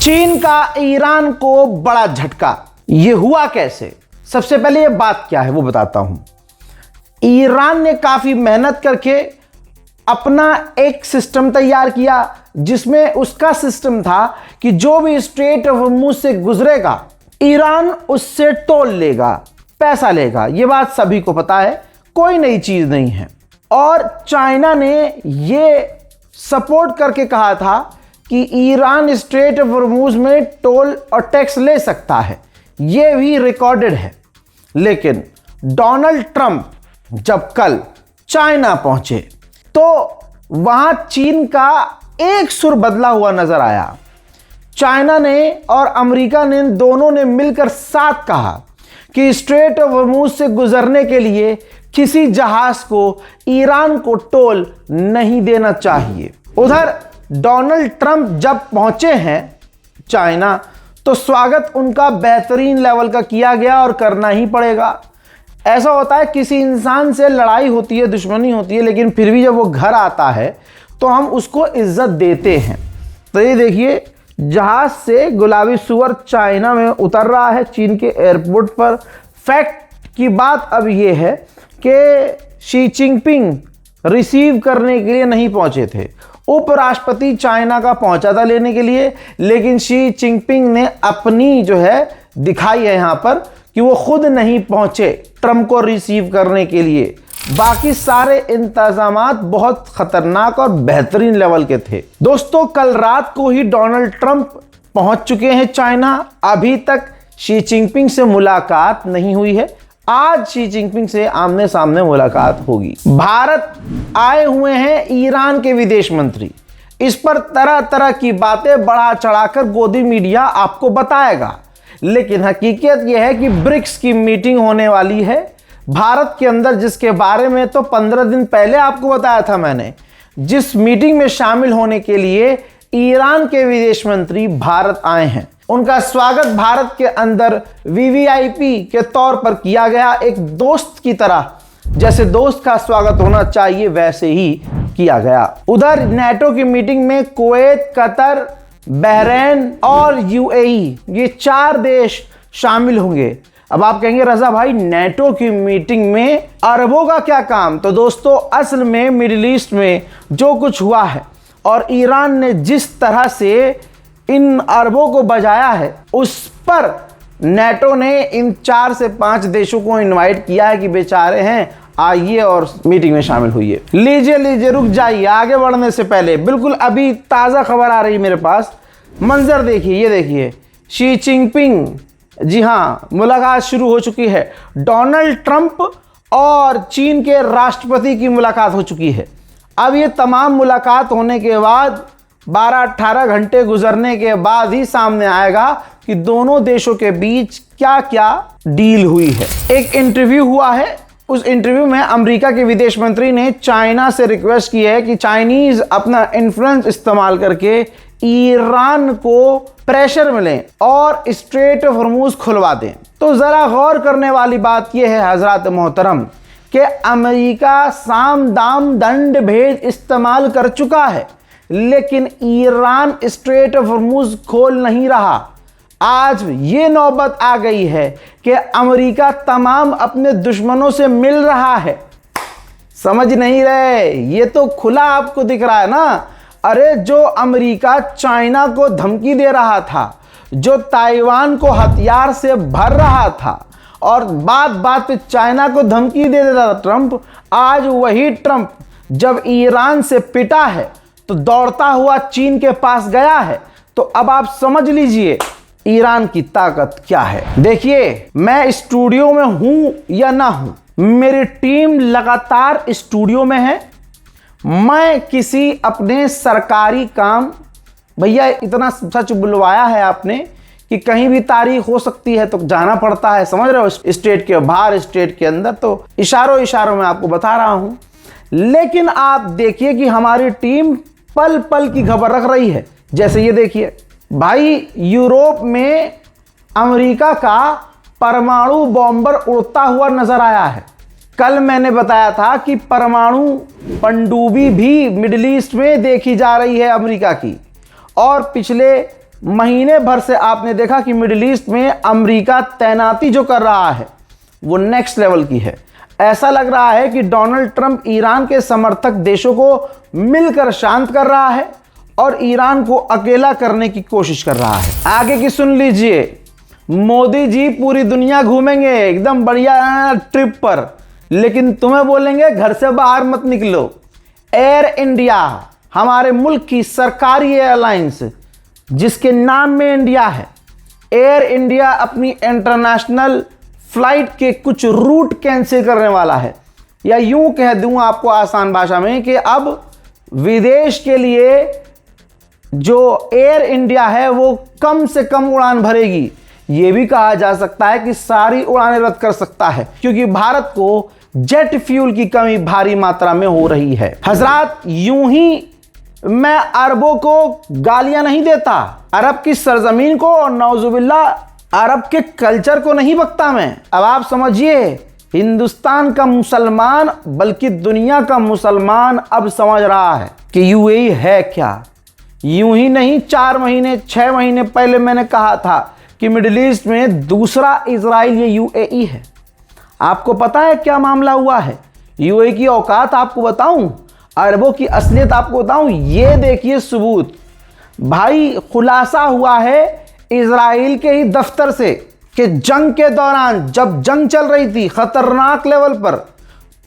चीन का ईरान को बड़ा झटका। ये हुआ कैसे? सबसे पहले ये बात क्या है वो बताता हूं। ईरान ने काफी मेहनत करके अपना एक सिस्टम तैयार किया जिसमें उसका सिस्टम था कि जो भी स्ट्रेट ऑफ हॉर्मुज से गुजरेगा ईरान उससे टोल लेगा, पैसा लेगा। ये बात सभी को पता है, कोई नई चीज नहीं है। और चाइना ने ये सपोर्ट करके कहा था कि ईरान स्ट्रेट ऑफ हॉर्मुज में टोल और टैक्स ले सकता है, ये भी रिकॉर्डेड है। लेकिन डोनाल्ड ट्रंप जब कल चाइना पहुंचे तो वहां चीन का एक सुर बदला हुआ नजर आया। चाइना ने और अमेरिका ने दोनों ने मिलकर साथ कहा कि स्ट्रेट ऑफ हॉर्मुज से गुजरने के लिए किसी जहाज को ईरान को टोल नहीं देना चाहिए। उधर डोनाल्ड ट्रंप जब पहुंचे हैं चाइना तो स्वागत उनका बेहतरीन लेवल का किया गया और करना ही पड़ेगा। ऐसा होता है किसी इंसान से लड़ाई होती है, दुश्मनी होती है, लेकिन फिर भी जब वो घर आता है तो हम उसको इज्जत देते हैं। तो ये देखिए जहाज से गुलाबी सुअर चाइना में उतर रहा है चीन के एयरपोर्ट पर। फैक्ट की बात अब ये है कि शी चिनपिंग रिसीव करने के लिए नहीं पहुंचे थे। उपराष्ट्रपति चाइना का पहुंचा था लेने के लिए, लेकिन शी चिनपिंग ने अपनी जो है दिखाई है यहां पर कि वो खुद नहीं पहुंचे ट्रंप को रिसीव करने के लिए। बाकी सारे इंतजामात बहुत खतरनाक और बेहतरीन लेवल के थे। दोस्तों कल रात को ही डोनाल्ड ट्रंप पहुंच चुके हैं चाइना। अभी तक शी चिनपिंग से मुलाकात नहीं हुई है। आज शी चिनपिंग से आमने सामने मुलाकात होगी। भारत आए हुए हैं ईरान के विदेश मंत्री। इस पर तरह तरह की बातें बढ़ा चढ़ाकर गोदी मीडिया आपको बताएगा, लेकिन हकीकत यह है कि ब्रिक्स की मीटिंग होने वाली है भारत के अंदर, जिसके बारे में तो 15 दिन पहले आपको बताया था मैंने। जिस मीटिंग में शामिल होने के लिए ईरान के विदेश मंत्री भारत आए हैं, उनका स्वागत भारत के अंदर वीवीआईपी के तौर पर किया गया। एक दोस्त की तरह, जैसे दोस्त का स्वागत होना चाहिए वैसे ही किया गया। उधर नेटो की मीटिंग में कुवैत, कतर, बहरीन और यूएई, ये 4 देश शामिल होंगे। अब आप कहेंगे रजा भाई नेटो की मीटिंग में अरबों का क्या काम? तो दोस्तों असल में मिडिल ईस्ट में जो कुछ हुआ है और ईरान ने जिस तरह से इन अरबों को बजाया है, उस पर नेटो ने इन 4 से 5 देशों को इनवाइट किया है कि बेचारे हैं, आइए और मीटिंग में शामिल हुइए। लीजिए रुक जाइए, आगे बढ़ने से पहले बिल्कुल अभी ताज़ा खबर आ रही है मेरे पास। मंजर देखिए, ये देखिए शी चिनपिंग, जी हाँ, मुलाकात शुरू हो चुकी है। डोनाल्ड ट्रंप और चीन के राष्ट्रपति की मुलाकात हो चुकी है। अब ये तमाम मुलाकात होने के बाद 12-18 घंटे गुजरने के बाद ही सामने आएगा कि दोनों देशों के बीच क्या क्या डील हुई है। एक इंटरव्यू हुआ है, उस इंटरव्यू में अमेरिका के विदेश मंत्री ने चाइना से रिक्वेस्ट की है कि चाइनीज अपना इन्फ्लुएंस इस्तेमाल करके ईरान को प्रेशर मिले और स्ट्रेट ऑफ हॉर्मुज खुलवा दें। तो जरा गौर करने वाली बात यह है हजरत मोहतरम कि अमेरिका साम दाम दंड भेद इस्तेमाल कर चुका है, लेकिन ईरान स्ट्रेट ऑफ हॉर्मुज खोल नहीं रहा। आज ये नौबत आ गई है कि अमेरिका तमाम अपने दुश्मनों से मिल रहा है। समझ नहीं रहे, ये तो खुला आपको दिख रहा है ना। अरे जो अमेरिका चाइना को धमकी दे रहा था, जो ताइवान को हथियार से भर रहा था और बात बात पे चाइना को धमकी दे देता था ट्रंप, आज वही ट्रंप जब ईरान से पिटा है तो दौड़ता हुआ चीन के पास गया है। तो अब आप समझ लीजिए ईरान की ताकत क्या है। देखिए मैं स्टूडियो में हूं या ना हूं, मेरी टीम लगातार स्टूडियो में है। मैं किसी अपने सरकारी काम, भैया इतना सच बुलवाया है आपने कि कहीं भी तारीख हो सकती है तो जाना पड़ता है, समझ रहे हो, स्टेट के बाहर स्टेट के अंदर, तो इशारों में आपको बता रहा हूं। लेकिन आप देखिए कि हमारी टीम पल पल की खबर रख रही है। जैसे ये देखिए भाई, यूरोप में अमेरिका का परमाणु बॉम्बर उड़ता हुआ नजर आया है। कल मैंने बताया था कि परमाणु पनडुब्बी भी मिडिल ईस्ट में देखी जा रही है अमेरिका की, और पिछले महीने भर से आपने देखा कि मिडिल ईस्ट में अमेरिका तैनाती जो कर रहा है वो नेक्स्ट लेवल की है। ऐसा लग रहा है कि डोनाल्ड ट्रंप ईरान के समर्थक देशों को मिलकर शांत कर रहा है और ईरान को अकेला करने की कोशिश कर रहा है। आगे की सुन लीजिए, मोदी जी पूरी दुनिया घूमेंगे एकदम बढ़िया ट्रिप पर, लेकिन तुम्हें बोलेंगे घर से बाहर मत निकलो। एयर इंडिया हमारे मुल्क की सरकारी एयरलाइंस जिसके नाम में इंडिया है, एयर इंडिया अपनी इंटरनेशनल फ्लाइट के कुछ रूट कैंसिल करने वाला है, या यूं कह दूं आपको आसान भाषा में कि अब विदेश के लिए जो एयर इंडिया है वो कम से कम उड़ान भरेगी। ये भी कहा जा सकता है कि सारी उड़ानें रद्द कर सकता है, क्योंकि भारत को जेट फ्यूल की कमी भारी मात्रा में हो रही है। हजरात, यूं ही मैं अरबों को गालियां नहीं देता, अरब की सरजमीन को और नौजुबिल्ला अरब के कल्चर को नहीं बकता मैं। अब आप समझिए, हिंदुस्तान का मुसलमान बल्कि दुनिया का मुसलमान अब समझ रहा है कि यूएई है क्या। यूं ही नहीं, 4 महीने 6 महीने पहले मैंने कहा था कि मिडिल ईस्ट में दूसरा इजराइल ये यूएई है। आपको पता है क्या मामला हुआ है? यूएई की औकात आपको बताऊं, अरबों की असलियत आपको बताऊं, ये देखिए सबूत। भाई, खुलासा हुआ है इजराइल के ही दफ्तर से कि जंग के दौरान, जब जंग चल रही थी खतरनाक लेवल पर,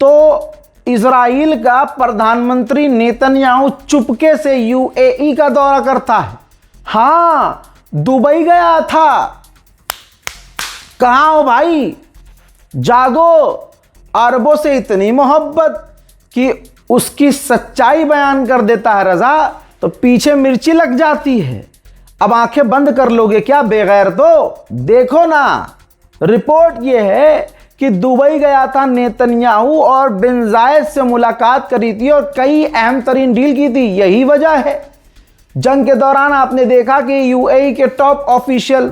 तो इजराइल का प्रधानमंत्री नेतन्याहू चुपके से यूएई का दौरा करता है। हाँ, दुबई गया था। कहाँ हो भाई, जागो। अरबों से इतनी मोहब्बत कि उसकी सच्चाई बयान कर देता है रजा, तो पीछे मिर्ची लग जाती है। अब आंखें बंद कर लोगे क्या बेगैर? तो देखो ना, रिपोर्ट ये है कि दुबई गया था नेतन्याहू और बिन जायद से मुलाकात करी थी और कई अहम तरीन डील की थी। यही वजह है। जंग के दौरान आपने देखा कि यूएई के top official,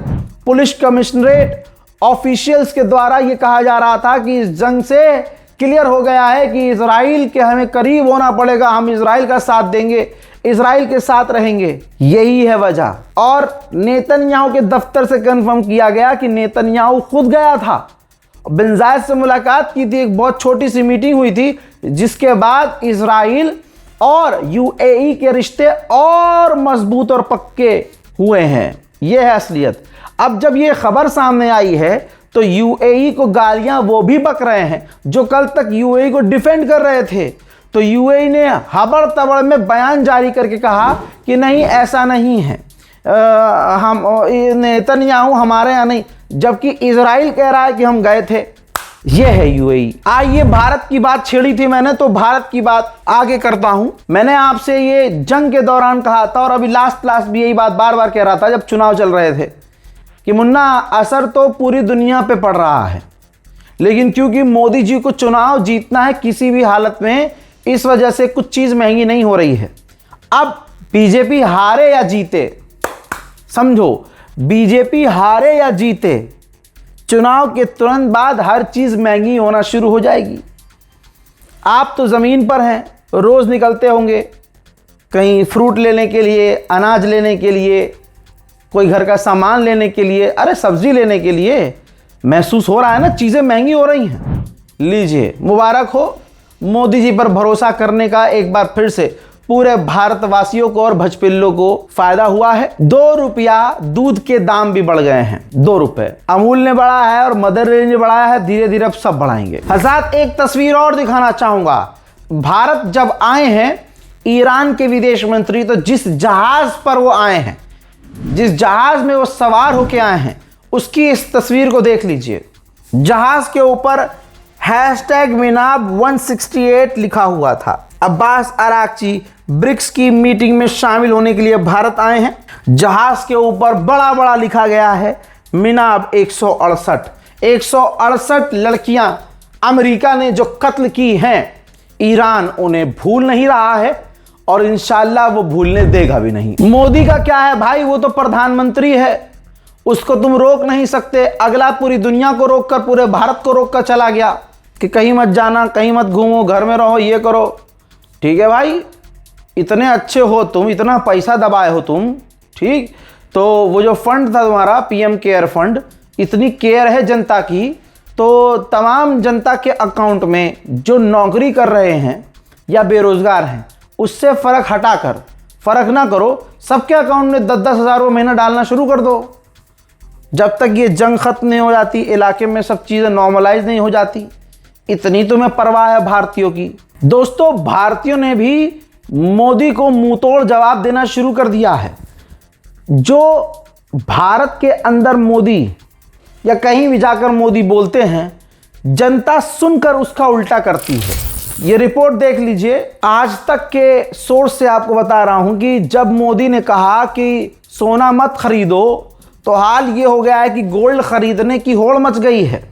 police commissionerate officials के द्वारा यह कहा जा रहा था कि इस जंग से क्लियर हो गया है कि इजराइल के हमें करीब होना पड़ेगा, हम इजराइल का साथ देंगे, इजराइल के साथ रहेंगे। यही है वजह। और नेतन्याहू के दफ्तर से कंफर्म किया गया कि नेतन्याहू खुद गया था, बिन जायद से मुलाकात की थी, एक बहुत छोटी सी मीटिंग हुई थी, जिसके बाद इजराइल और यूएई के रिश्ते और मजबूत और पक्के हुए हैं। यह है असलियत। अब जब यह खबर सामने आई है तो यूएई को गालियां वो भी बक रहे हैं जो कल तक यूएई को डिफेंड कर रहे थे। तो यूएई ने हबड़ तबड़ में बयान जारी करके कहा कि नहीं, ऐसा नहीं है, हम नेतन्याहू हमारे यहाँ नहीं, जबकि इजराइल कह रहा है कि हम गए थे। यह है यूएई। आइए, भारत की बात छेड़ी थी मैंने, तो भारत की बात आगे करता हूं। मैंने आपसे ये जंग के दौरान कहा था और अभी लास्ट भी यही बात बार बार कह रहा था जब चुनाव चल रहे थे कि मुन्ना, असर तो पूरी दुनिया पे पड़ रहा है, लेकिन क्योंकि मोदी जी को चुनाव जीतना है किसी भी हालत में, इस वजह से कुछ चीज़ महंगी नहीं हो रही है। अब बीजेपी हारे या जीते, समझो, बीजेपी हारे या जीते, चुनाव के तुरंत बाद हर चीज़ महंगी होना शुरू हो जाएगी। आप तो ज़मीन पर हैं, रोज़ निकलते होंगे कहीं फ्रूट लेने के लिए, अनाज लेने के लिए, कोई घर का सामान लेने के लिए, अरे सब्जी लेने के लिए। महसूस हो रहा है ना, चीज़ें महंगी हो रही हैं। लीजिए, मुबारक हो, मोदी जी पर भरोसा करने का एक बार फिर से पूरे भारतवासियों को और भजपिल्लों को फायदा हुआ है। 2 रुपया दूध के दाम भी बढ़ गए हैं। 2 रुपए अमूल ने बढ़ाया है और मदर डेयरी ने बढ़ाया है, धीरे धीरे अब सब बढ़ाएंगे। हज़रात, एक तस्वीर और दिखाना चाहूंगा। भारत जब आए हैं ईरान के विदेश मंत्री, तो जिस जहाज पर वो आए हैं, जिस जहाज में वो सवार होके आए हैं, उसकी इस तस्वीर को देख लीजिए। जहाज के ऊपर #मिनाब 168 लिखा हुआ था। अब्बास अरागची ब्रिक्स की मीटिंग में शामिल होने के लिए भारत आए हैं। जहाज के ऊपर बड़ा बड़ा लिखा गया है मिनाब 168। 168 लड़कियां अमेरिका ने जो कत्ल की हैं, ईरान उन्हें भूल नहीं रहा है और इंशाल्लाह वो भूलने देगा भी नहीं। मोदी का क्या है भाई, वो तो प्रधानमंत्री है, उसको तुम रोक नहीं सकते। अगला पूरी दुनिया को रोककर, पूरे भारत को रोककर चला गया कि कहीं मत जाना, कहीं मत घूमो, घर में रहो, ये करो। ठीक है भाई, इतने अच्छे हो तुम, इतना पैसा दबाए हो तुम, ठीक, तो वो जो फंड था तुम्हारा पीएम केयर फंड, इतनी केयर है जनता की, तो तमाम जनता के अकाउंट में जो नौकरी कर रहे हैं या बेरोजगार हैं उससे फ़र्क हटाकर, फ़र्क ना करो, सबके अकाउंट में 10-10 हज़ार रुपये महीना डालना शुरू कर दो। जब तक ये जंग ख़त्म नहीं हो जाती, इलाके में सब चीज़ें नॉर्मलाइज नहीं हो जाती, इतनी तुम्हें परवाह है भारतीयों की। दोस्तों, भारतीयों ने भी मोदी को मुंहतोड़ जवाब देना शुरू कर दिया है। जो भारत के अंदर मोदी या कहीं भी जाकर मोदी बोलते हैं, जनता सुनकर उसका उल्टा करती है। ये रिपोर्ट देख लीजिए, आज तक के सोर्स से आपको बता रहा हूं कि जब मोदी ने कहा कि सोना मत खरीदो, तो हाल ये हो गया है कि गोल्ड खरीदने की होड़ मच गई है।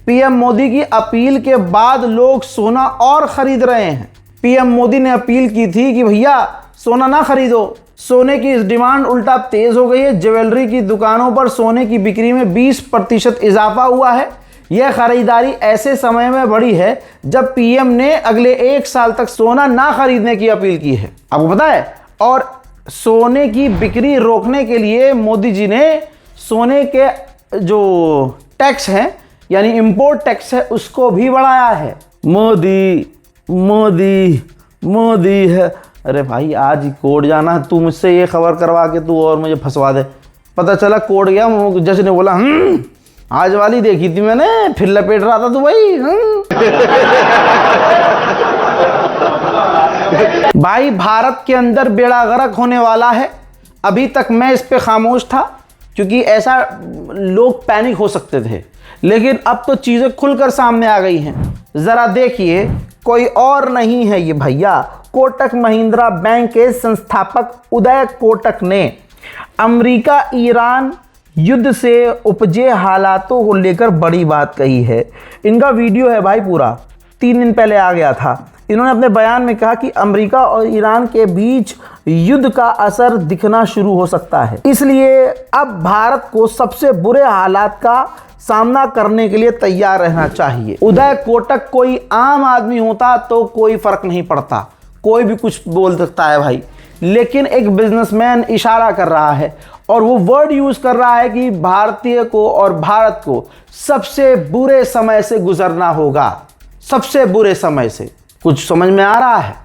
पीएम मोदी की अपील के बाद लोग सोना और खरीद रहे हैं। पीएम मोदी ने अपील की थी कि भैया सोना ना खरीदो, सोने की डिमांड उल्टा तेज हो गई है। ज्वेलरी की दुकानों पर सोने की बिक्री में 20% इजाफा हुआ है। यह खरीदारी ऐसे समय में बढ़ी है जब पीएम ने अगले 1 साल तक सोना ना खरीदने की अपील की है, आपको पता है। और सोने की बिक्री रोकने के लिए मोदी जी ने सोने के जो टैक्स हैं, यानी इंपोर्ट टैक्स है, उसको भी बढ़ाया है। मोदी मोदी मोदी है। अरे भाई, आज ही कोर्ट जाना है, तू मुझसे ये खबर करवा के तू और मुझे फंसवा दे। पता चला कोर्ट गया, जज ने बोला आज वाली देखी थी मैंने, फिर लपेट रहा था तू भाई। भाई, भारत के अंदर बेड़ा गर्क होने वाला है। अभी तक मैं इस पे खामोश था क्योंकि ऐसा लोग पैनिक हो सकते थे, लेकिन अब तो चीज़ें खुलकर सामने आ गई हैं। ज़रा देखिए, कोई और नहीं है ये भैया, कोटक महिंद्रा बैंक के संस्थापक उदय कोटक ने अमेरिका ईरान युद्ध से उपजे हालातों को लेकर बड़ी बात कही है। इनका वीडियो है भाई, पूरा 3 दिन पहले आ गया था। इन्होंने अपने बयान में कहा कि अमेरिका और ईरान के बीच युद्ध का असर दिखना शुरू हो सकता है, इसलिए अब भारत को सबसे बुरे हालात का सामना करने के लिए तैयार रहना चाहिए। उदय कोटक कोई आम आदमी होता तो कोई फर्क नहीं पड़ता, कोई भी कुछ बोल सकता है भाई, लेकिन एक बिजनेसमैन इशारा कर रहा है और वो वर्ड यूज कर रहा है कि भारतीय को और भारत को सबसे बुरे समय से गुजरना होगा, सबसे बुरे समय से। कुछ समझ में आ रहा है?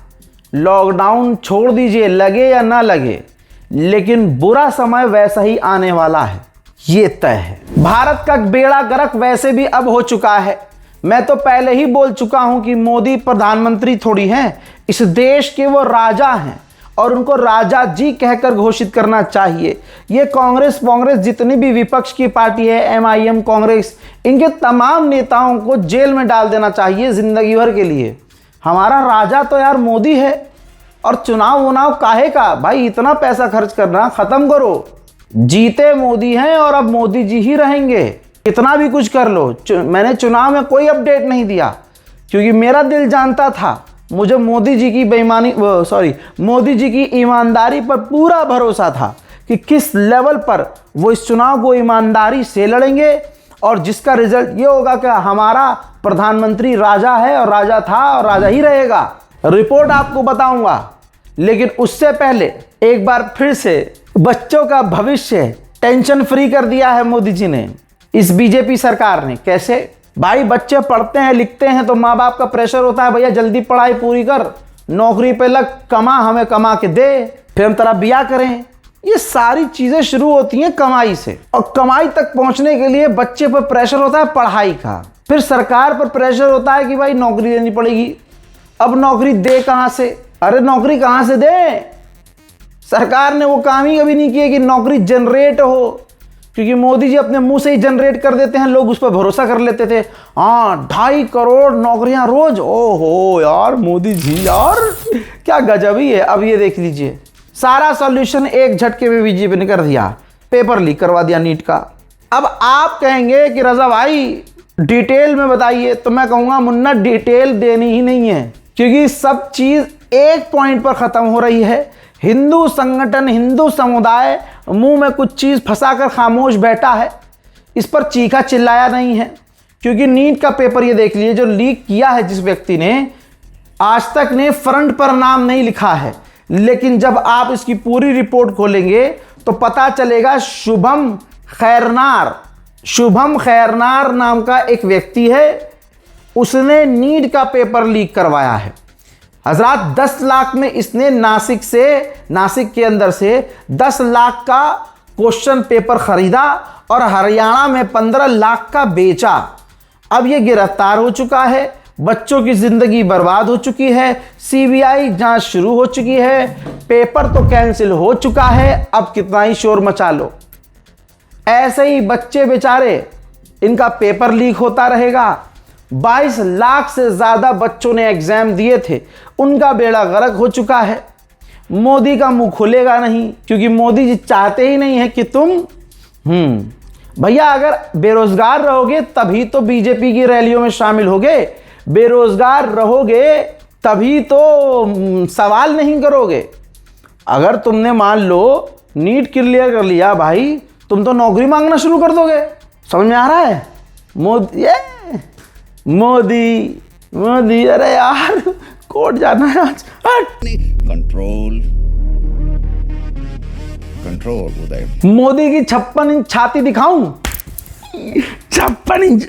लॉकडाउन छोड़ दीजिए, लगे या ना लगे, लेकिन बुरा समय वैसा ही आने वाला है, ये तय है। भारत का बेड़ा गर्क वैसे भी अब हो चुका है। मैं तो पहले ही बोल चुका हूं कि मोदी प्रधानमंत्री थोड़ी हैं, इस देश के वो राजा हैं और उनको राजा जी कहकर घोषित करना चाहिए। ये कांग्रेस जितनी भी विपक्ष की पार्टी है, एमआईएम कांग्रेस, इनके तमाम नेताओं को जेल में डाल देना चाहिए जिंदगी भर के लिए। हमारा राजा तो यार मोदी है, और चुनाव काहे का भाई, इतना पैसा खर्च करना खत्म करो। जीते मोदी हैं और अब मोदी जी ही रहेंगे, कितना भी कुछ कर लो। मैंने चुनाव में कोई अपडेट नहीं दिया क्योंकि मेरा दिल जानता था, मुझे मोदी जी की मोदी जी की ईमानदारी पर पूरा भरोसा था कि किस लेवल पर वो इस चुनाव को ईमानदारी से लड़ेंगे और जिसका रिजल्ट ये होगा कि हमारा प्रधानमंत्री राजा है और राजा था और राजा ही रहेगा। रिपोर्ट आपको बताऊंगा, लेकिन उससे पहले एक बार फिर से बच्चों का भविष्य टेंशन फ्री कर दिया है मोदी जी ने, इस बीजेपी सरकार ने। कैसे भाई, बच्चे पढ़ते हैं लिखते हैं तो माँ बाप का प्रेशर होता है, भैया जल्दी पढ़ाई पूरी कर, नौकरी पे लग, कमा, हमें कमा के दे, फिर हम तेरा ब्याह करें। ये सारी चीजें शुरू होती हैं कमाई से, और कमाई तक पहुंचने के लिए बच्चे पर प्रेशर होता है पढ़ाई का, फिर सरकार पर प्रेशर होता है कि भाई नौकरी देनी पड़ेगी। अब नौकरी दे कहां से? अरे नौकरी कहां से दे? सरकार ने वो काम ही कभी नहीं किया कि नौकरी जनरेट हो, क्योंकि मोदी जी अपने मुंह से ही जनरेट कर देते हैं, लोग उस पर भरोसा कर लेते थे। हाँ, 2.5 करोड़ नौकरियां रोज, ओहो यार मोदी जी यार क्या गजब ही है। अब ये देख लीजिए, सारा सॉल्यूशन एक झटके में बीजेपी ने कर दिया, पेपर लीक करवा दिया नीट का। अब आप कहेंगे कि रजा भाई डिटेल में बताइए, तो मैं कहूँगा मुन्ना डिटेल देनी ही नहीं है, क्योंकि सब चीज़ एक पॉइंट पर ख़त्म हो रही है। हिंदू संगठन, हिंदू समुदाय मुंह में कुछ चीज़ फंसाकर खामोश बैठा है, इस पर चीखा चिल्लाया नहीं है। क्योंकि नीट का पेपर ये देख लीजिए, जो लीक किया है जिस व्यक्ति ने, आज तक ने फ्रंट पर नाम नहीं लिखा है, लेकिन जब आप इसकी पूरी रिपोर्ट खोलेंगे तो पता चलेगा शुभम खैरनार नाम का एक व्यक्ति है, उसने नीट का पेपर लीक करवाया है। हजरात 10 लाख में इसने नासिक के अंदर से 10 लाख का क्वेश्चन पेपर खरीदा और हरियाणा में 15 लाख का बेचा। अब ये गिरफ्तार हो चुका है, बच्चों की जिंदगी बर्बाद हो चुकी है, सीबीआई जांच शुरू हो चुकी है, पेपर तो कैंसिल हो चुका है। अब कितना ही शोर मचा लो, ऐसे ही बच्चे बेचारे, इनका पेपर लीक होता रहेगा। 22 लाख से ज्यादा बच्चों ने एग्जाम दिए थे, उनका बेड़ा गर्क हो चुका है। मोदी का मुंह खुलेगा नहीं, क्योंकि मोदी जी चाहते ही नहीं है कि तुम भैया अगर बेरोजगार रहोगे तभी तो बीजेपी की रैलियों में शामिल होगे, बेरोजगार रहोगे तभी तो सवाल नहीं करोगे। अगर तुमने मान लो नीट क्लियर कर लिया भाई, तुम तो नौकरी मांगना शुरू कर दोगे। समझ में आ रहा है? मोदी अरे यार कोर्ट जाना है आज। कंट्रोल उदय। मोदी की 56 इंच छाती दिखाऊं? 56 इंच।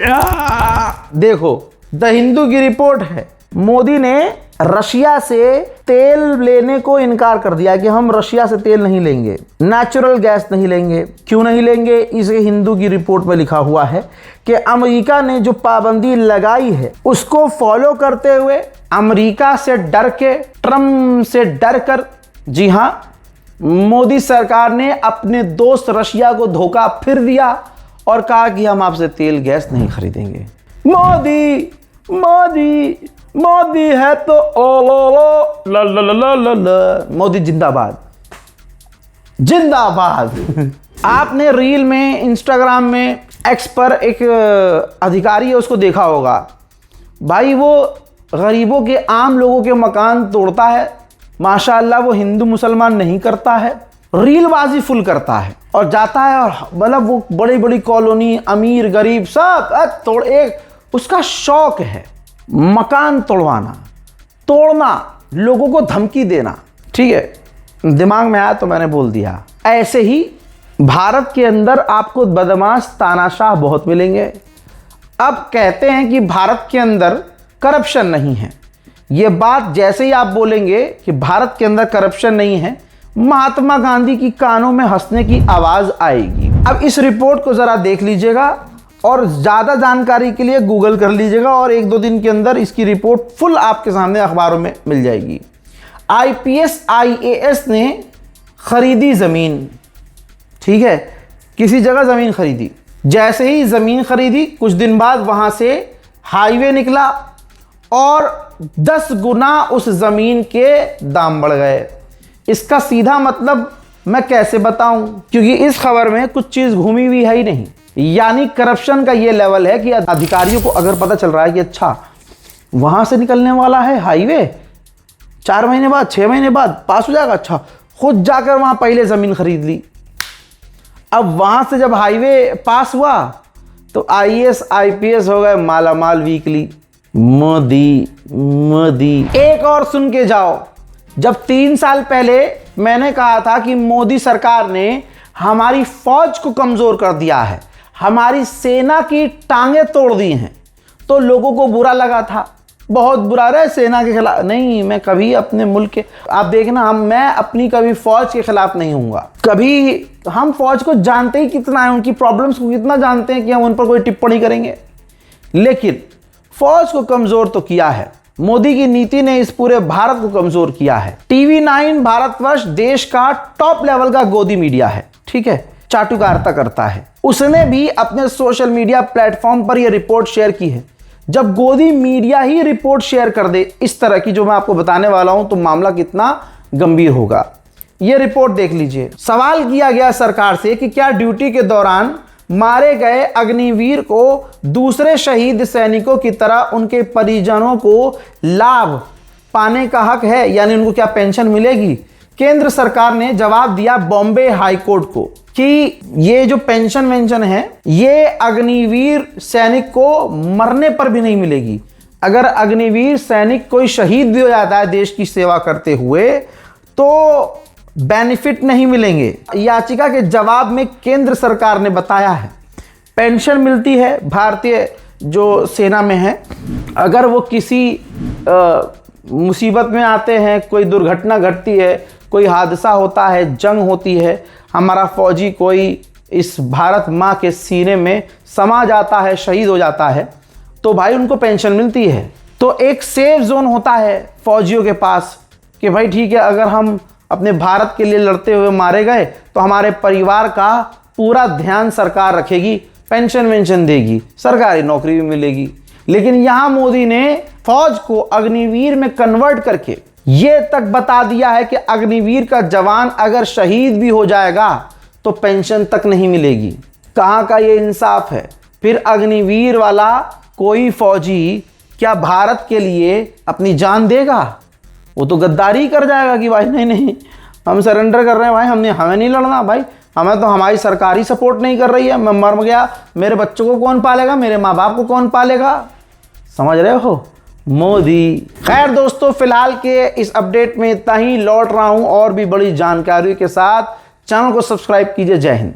देखो द हिंदू की रिपोर्ट है, मोदी ने रशिया से तेल लेने को इनकार कर दिया कि हम रशिया से तेल नहीं लेंगे, नेचुरल गैस नहीं लेंगे। क्यों नहीं लेंगे? इस हिंदू की रिपोर्ट में लिखा हुआ है कि अमेरिका ने जो पाबंदी लगाई है उसको फॉलो करते हुए अमेरिका से डर के, ट्रम्प से डर कर, जी हां, मोदी सरकार ने अपने दोस्त रशिया को धोखा फिर दिया और कहा कि हम आपसे तेल गैस नहीं खरीदेंगे। मोदी है तो ओ ला मोदी जिंदाबाद। आपने रील में, इंस्टाग्राम में, एक्स पर एक अधिकारी है, उसको देखा होगा भाई, वो गरीबों के, आम लोगों के मकान तोड़ता है। माशाअल्लाह वो हिंदू मुसलमान नहीं करता है, रीलबाजी फुल करता है और जाता है और मतलब वो बड़ी बड़ी कॉलोनी, अमीर गरीब सब तोड़, एक उसका शौक है मकान तोड़ना, लोगों को धमकी देना। ठीक है, दिमाग में आया तो मैंने बोल दिया। ऐसे ही भारत के अंदर आपको बदमाश, तानाशाह बहुत मिलेंगे। अब कहते हैं कि भारत के अंदर करप्शन नहीं है। ये बात जैसे ही आप बोलेंगे कि भारत के अंदर करप्शन नहीं है, महात्मा गांधी की कानों में हंसने की आवाज आएगी। अब इस रिपोर्ट को जरा देख लीजिएगा और ज्यादा जानकारी के लिए गूगल कर लीजिएगा और 1-2 दिन के अंदर इसकी रिपोर्ट फुल आपके सामने अखबारों में मिल जाएगी। IPS IAS ने खरीदी जमीन, ठीक है, किसी जगह जमीन खरीदी। जैसे ही जमीन खरीदी कुछ दिन बाद वहां से हाईवे निकला और 10 गुना उस जमीन के दाम बढ़ गए। इसका सीधा मतलब मैं कैसे बताऊं, क्योंकि इस खबर में कुछ चीज घूमी हुई है ही नहीं। यानी करप्शन का ये लेवल है कि अधिकारियों को अगर पता चल रहा है कि अच्छा वहां से निकलने वाला है हाईवे, 4 महीने बाद, 6 महीने बाद पास हो जाएगा, अच्छा खुद जाकर वहां पहले जमीन खरीद ली। अब वहां से जब हाईवे पास हुआ तो IAS IPS हो गए मालामाल वीकली। मोदी एक और सुन के जाओ। जब 3 साल पहले मैंने कहा था कि मोदी सरकार ने हमारी फौज को कमजोर कर दिया है, हमारी सेना की टांगें तोड़ दी हैं, तो लोगों को बुरा लगा था, बहुत बुरा रहे सेना के खिलाफ। नहीं, मैं कभी अपने मुल्क के, आप देखना, मैं अपनी कभी फौज के खिलाफ नहीं हूँगा कभी। हम फौज को जानते ही कितना है, उनकी प्रॉब्लम्स को कितना जानते हैं कि हम उन पर कोई टिप्पणी करेंगे। लेकिन फौज को कमजोर तो किया है, मोदी की नीति ने इस पूरे भारत को कमजोर किया है। TV9 भारतवर्ष देश का टॉप लेवल का गोदी मीडिया है, ठीक है, चाटुकारिता करता है। उसने भी अपने सोशल मीडिया प्लेटफॉर्म पर यह रिपोर्ट शेयर की है। जब गोदी मीडिया ही रिपोर्ट शेयर कर दे इस तरह की जो मैं आपको बताने वाला हूं, तो मामला कितना गंभीर होगा। यह रिपोर्ट देख लीजिए। सवाल किया गया सरकार से कि क्या ड्यूटी के दौरान मारे गए अग्निवीर को दूसरे शहीद सैनिकों की तरह उनके परिजनों को लाभ पाने का हक है, यानी उनको क्या पेंशन मिलेगी। केंद्र सरकार ने जवाब दिया बॉम्बे हाई कोर्ट को कि ये जो पेंशन वेंशन है ये अग्निवीर सैनिक को मरने पर भी नहीं मिलेगी। अगर अग्निवीर सैनिक कोई शहीद भी हो जाता है देश की सेवा करते हुए, तो बेनिफिट नहीं मिलेंगे। याचिका के जवाब में केंद्र सरकार ने बताया है पेंशन मिलती है भारतीय जो सेना में है, अगर वो किसी मुसीबत में आते हैं, कोई दुर्घटना घटती है, कोई हादसा होता है, जंग होती है, हमारा फौजी कोई इस भारत माँ के सीने में समा जाता है, शहीद हो जाता है, तो भाई उनको पेंशन मिलती है। तो एक सेफ जोन होता है फौजियों के पास कि भाई ठीक है, अगर हम अपने भारत के लिए लड़ते हुए मारे गए तो हमारे परिवार का पूरा ध्यान सरकार रखेगी, पेंशन वेंशन देगी, सरकारी नौकरी भी मिलेगी। लेकिन यहां मोदी ने फौज को अग्निवीर में कन्वर्ट करके ये तक बता दिया है कि अग्निवीर का जवान अगर शहीद भी हो जाएगा तो पेंशन तक नहीं मिलेगी। कहां का ये इंसाफ है? फिर अग्निवीर वाला कोई फौजी क्या भारत के लिए अपनी जान देगा? वो तो गद्दारी कर जाएगा कि भाई नहीं नहीं, हम सरेंडर कर रहे हैं भाई, हमें नहीं लड़ना भाई, हमें तो हमारी सरकारी सपोर्ट नहीं कर रही है, मैं मर गया, मेरे बच्चों को कौन पालेगा, मेरे माँ बाप को कौन पालेगा? समझ रहे हो मोदी। खैर दोस्तों, फिलहाल के इस अपडेट में इतना ही। लौट रहा हूं और भी बड़ी जानकारी के साथ। चैनल को सब्सक्राइब कीजिए। जय हिंद।